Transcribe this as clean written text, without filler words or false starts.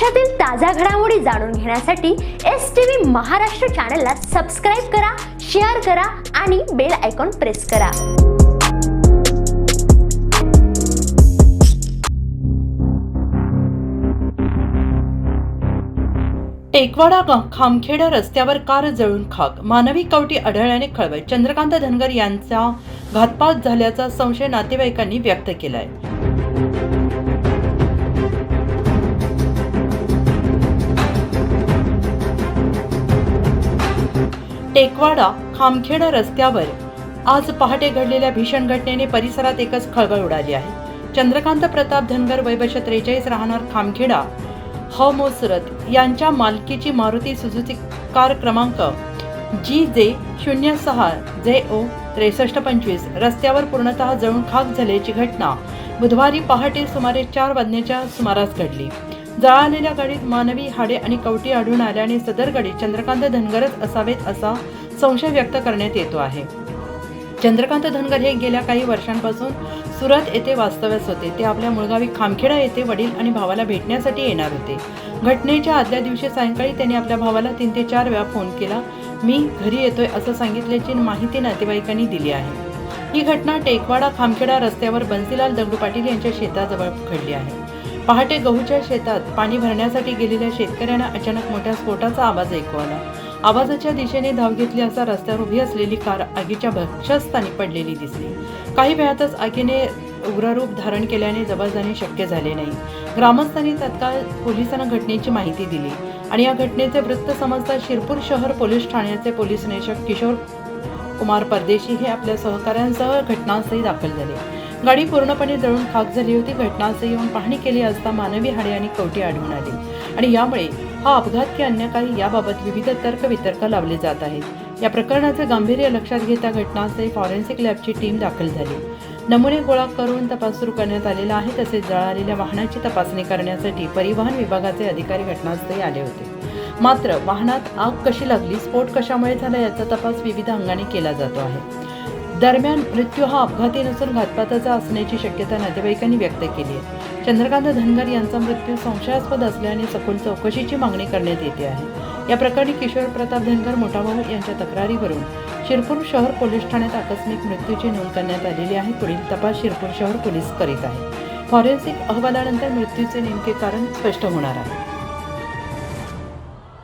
महाराष्ट्रातील ताज्या घडामोडी जाणून घेण्यासाठी STV महाराष्ट्र चॅनलला सबस्क्राइब करा, शेअर करा आणि बेल आयकॉन प्रेस करा। टेकवाडा खामखेड रस्त्यावर कार जळून खाक, मानवी कवटी आढळल्याने खळबळ। चंद्रकांत धनगर यांचा घातपात झाल्याचा संशय नातेवाईकांनी व्यक्त केलाय। टेकवाडा खामखेड रस्त्यावर आज पहाटे घडलेल्या भीषण घटनेने परिसरात एकच खळबळ उडाली आहे। चंद्रकांत प्रताप धनगर वय 43 राहणार खामखेडा मोसरत यांच्या मालकीची मारुती सुझुकी कार क्रमांक GJ06JO 6325 रस्त्यावर पूर्णतः जळून खाक झाल्याची घटना बुधवारी पहाटे सुमारे 4 वाजण्याच्या सुमारास घडली। जळालेल्या गाडीत मानवी हाडे आणि कवटी आढळून आल्याने सदर गाडी चंद्रकांत धनगरच असावेत असा संशय व्यक्त करण्यात येतो आहे। चंद्रकांत धनगर हे गेल्या काही वर्षांपासून सुरत येथे वास्तव्यास होते। ते आपल्या मूळगावी खामखेडा येथे वडील आणि भावाला भेटण्यासाठी येणार होते। घटनेच्या आदल्या दिवशी सायंकाळी त्यांनी आपल्या भावाला 3 ते 4 वेळा फोन केला। मी घरी येतोय असं सांगितल्याची माहिती नातेवाईकांनी दिली आहे। ही घटना टेकवाडा खामखेडा रस्त्यावर बन्सीलाल दगडू पाटील यांच्या शेताजवळ घडली आहे। पहाटे गहूच्या शेतात पाणी भरण्यासाठी गेलेल्या शेतकऱ्यांना अचानक मोठ्या स्फोटाचा आवाज ऐकू आला। आवाजाच्या दिशेने धाव घेतली असता रस्त्यावर उभी असलेली कार आगीच्या भक्ष्यस्थानी पडलेली दिसली। काही वेळातच आगीने उग्ररूप धारण केल्याने जवळ जाणे शक्य झाले नाही। ग्रामस्थांनी तत्काळ पोलिसांना घटनेची माहिती दिली आणि या घटनेचे वृत्त समजता शिरपूर शहर पोलीस ठाण्याचे पोलीस निरीक्षक किशोर कुमार परदेशी हे आपल्या सहकाऱ्यांसह घटनास्थळी दाखल झाले। गाडी पूर्णपणे जळून खाक झाली होती। घटनास्थळी येऊन पाहणी केली असता मानवी हाडे आणि कवटी आढळून आली आणि यामुळे हा अपघात की अन्य काही याबाबत विविध तर्कवितर्क लावले जात आहेत। या प्रकरणाचे गांभीर्य लक्षात घेता घटनास्थळी फॉरेन्सिक लॅबची टीम दाखल झाली। नमुने गोळा करून तपास सुरू करण्यात आलेला आहे। तसेच जळालेल्या वाहनाची तपासणी करण्यासाठी परिवहन विभागाचे अधिकारी घटनास्थळी आले होते। मात्र वाहनात आग कशी लागली, स्फोट कशामुळे झाला याचा तपास विविध अंगाने केला जातो आहे। दरम्यान मृत्यू हा अपघाती नसून घातपाताचा असण्याची शक्यता नातेवाईकांनी व्यक्त केली आहे। चंद्रकांत धनगर यांचा मृत्यू संशयास्पद असल्याने सखोल चौकशीची मागणी करण्यात येते आहे। या प्रकरणी किशोर प्रताप धनगर मोठा भाऊ यांच्या तक्रारीवरून शिरपूर शहर पोलीस ठाण्यात आकस्मिक मृत्यूची नोंद करण्यात आलेली आहे। पुढील तपास शिरपूर शहर पोलीस करीत आहेत। फॉरेन्सिक अहवालानंतर मृत्यूचे नेमके कारण स्पष्ट होणार आहे।